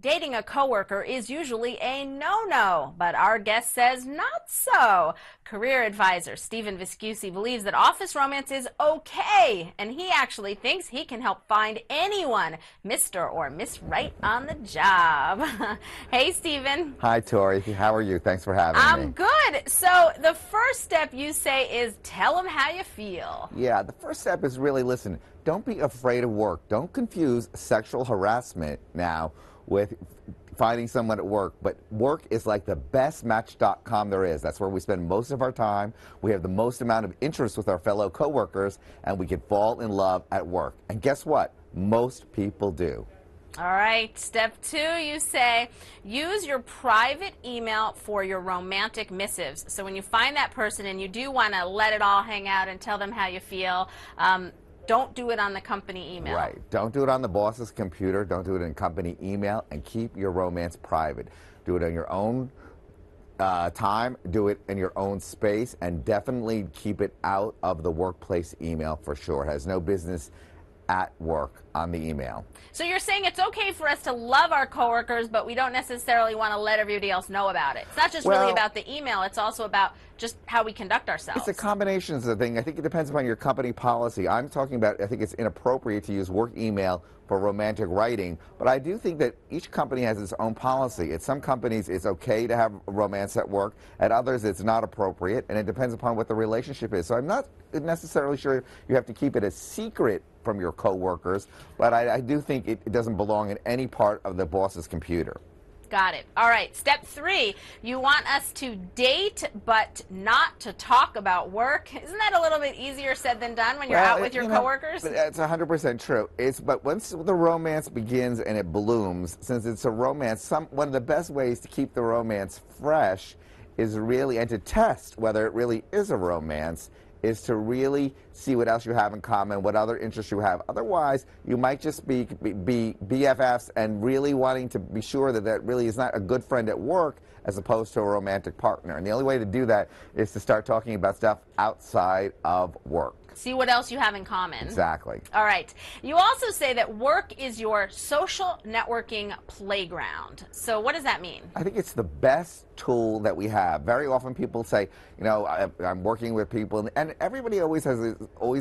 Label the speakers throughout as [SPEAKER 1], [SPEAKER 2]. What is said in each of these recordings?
[SPEAKER 1] Dating a coworker is usually a no-no, but our guest says not so. Career advisor Stephen Viscusi believes that office romance is okay, and he actually thinks he can help find anyone Mr. or Miss Right on the job. Hey, Stephen.
[SPEAKER 2] Hi, Tori. How are you? Thanks for having me.
[SPEAKER 1] I'm good. So the first step you say is tell them how you feel.
[SPEAKER 2] Yeah, the first step is really listen. Don't be afraid of work. Don't confuse sexual harassment now with finding someone at work, but work is like the best match.com there is. That's where we spend most of our time. We have the most amount of interest with our fellow coworkers, and we can fall in love at work. And guess what? Most people do.
[SPEAKER 1] All right, step 2, you say use your private email for your romantic missives. So when you find that person and you do want to let it all hang out and tell them how you feel, don't do it on the company email.
[SPEAKER 2] Right. Don't do it on the boss's computer. Don't do it in company email, and keep your romance private. Do it on your own time. Do it in your own space, and definitely keep it out of the workplace email for sure. It has no business at work on the email.
[SPEAKER 1] So you're saying it's okay for us to love our coworkers, but we don't necessarily want to let everybody else know about it. It's not just really about the email, it's also about just how we conduct ourselves.
[SPEAKER 2] It's a combination of the thing. I think it depends upon your company policy. I'm talking about, I think it's inappropriate to use work email for romantic writing, but I do think that each company has its own policy. At some companies, it's okay to have romance at work. At others, it's not appropriate, and it depends upon what the relationship is. So I'm not necessarily sure you have to keep it a secret from your coworkers, but I do think it doesn't belong in any part of the boss's computer.
[SPEAKER 1] Got it. All right. Step 3, you want us to date but not to talk about work. Isn't that a little bit easier said than done when you're out with your coworkers?
[SPEAKER 2] That's 100% true. But once the romance begins and it blooms, since it's a romance, one of the best ways to keep the romance fresh is really, and to test whether it really is a romance, is to really see what else you have in common, what other interests you have. Otherwise, you might just be BFFs and really wanting to be sure that that really is not a good friend at work as opposed to a romantic partner. And the only way to do that is to start talking about stuff outside of work.
[SPEAKER 1] See what else you have in common.
[SPEAKER 2] Exactly.
[SPEAKER 1] All right. You also say that work is your social networking playground. So what does that mean?
[SPEAKER 2] I think it's the best tool that we have. Very often people say, you know, I'm working with people, and everybody always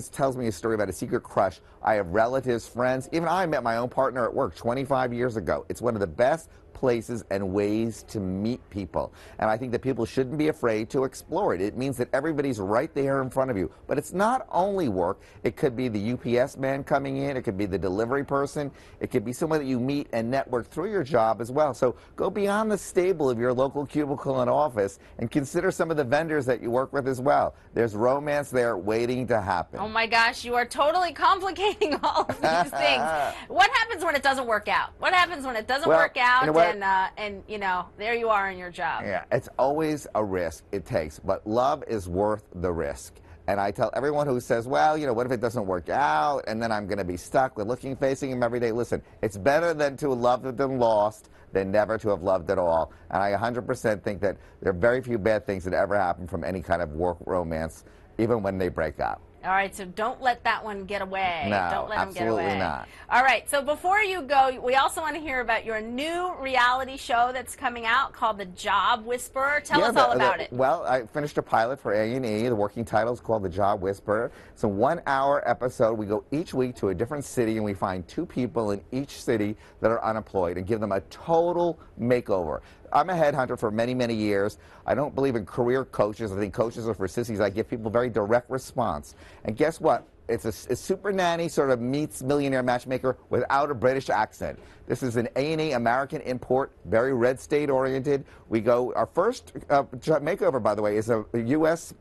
[SPEAKER 2] tells me a story about a secret crush. I have relatives, friends. Even I met my own partner at work 25 years ago. It's one of the best places and ways to meet people. And I think that people shouldn't be afraid to explore it. It means that everybody's right there in front of you. But it's not only work. It could be the UPS man coming in. It could be the delivery person. It could be someone that you meet and network through your job as well. So go beyond the stable of your local cubicle and office and consider some of the vendors that you work with as well. There's romance there waiting to happen.
[SPEAKER 1] Oh my gosh, you are totally complicating all of these things. What happens when it doesn't work out? What happens when it doesn't work out?
[SPEAKER 2] You know,
[SPEAKER 1] and you know, there you are in your job.
[SPEAKER 2] Yeah, it's always a risk it takes, but love is worth the risk. And I tell everyone who says, well, you know, what if it doesn't work out and then I'm going to be stuck with facing him every day? Listen, it's better than to have loved than lost than never to have loved at all. And I 100% think that there are very few bad things that ever happen from any kind of work romance, even when they break up.
[SPEAKER 1] All right, so don't let that one get away.
[SPEAKER 2] No,
[SPEAKER 1] don't let them get away.
[SPEAKER 2] absolutely not.
[SPEAKER 1] All right, so before you go, we also want to hear about your new reality show that's coming out called The Job Whisperer. Tell us all about it.
[SPEAKER 2] Well, I finished a pilot for A&E. The working title is called The Job Whisperer. It's a 1-hour episode. We go each week to a different city, and we find 2 people in each city that are unemployed and give them a total makeover. I'm a headhunter for many, many years. I don't believe in career coaches. I think coaches are for sissies. I give people very direct response. And guess what? It's a super nanny sort of meets millionaire matchmaker without a British accent. This is an A&E American import, very red state oriented. We go, our first makeover, by the way, is a U.S.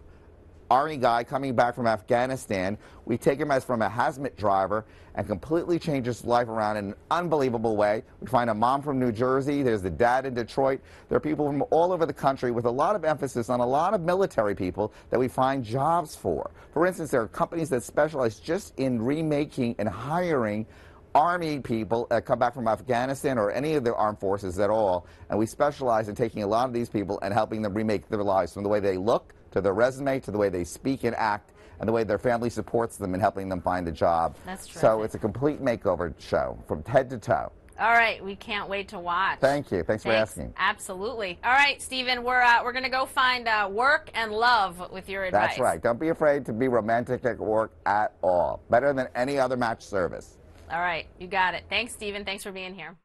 [SPEAKER 2] Army guy coming back from Afghanistan. We take him as from a hazmat driver and completely change his life around in an unbelievable way. We find a mom from New Jersey. There's the dad in Detroit. There are people from all over the country with a lot of emphasis on a lot of military people that we find jobs for. For instance, there are companies that specialize just in remaking and hiring Army people that come back from Afghanistan or any of the armed forces at all, and we specialize in taking a lot of these people and helping them remake their lives from the way they look to their resume, to the way they speak and act, and the way their family supports them in helping them find a job.
[SPEAKER 1] That's true.
[SPEAKER 2] So it's a complete makeover show from head to toe.
[SPEAKER 1] All right, we can't wait to watch.
[SPEAKER 2] Thank you. Thanks for asking.
[SPEAKER 1] Absolutely. All right, Stephen, we're going to go find work and love with your advice.
[SPEAKER 2] That's right. Don't be afraid to be romantic at work at all. Better than any other match service.
[SPEAKER 1] All right, you got it. Thanks, Stephen. Thanks for being here.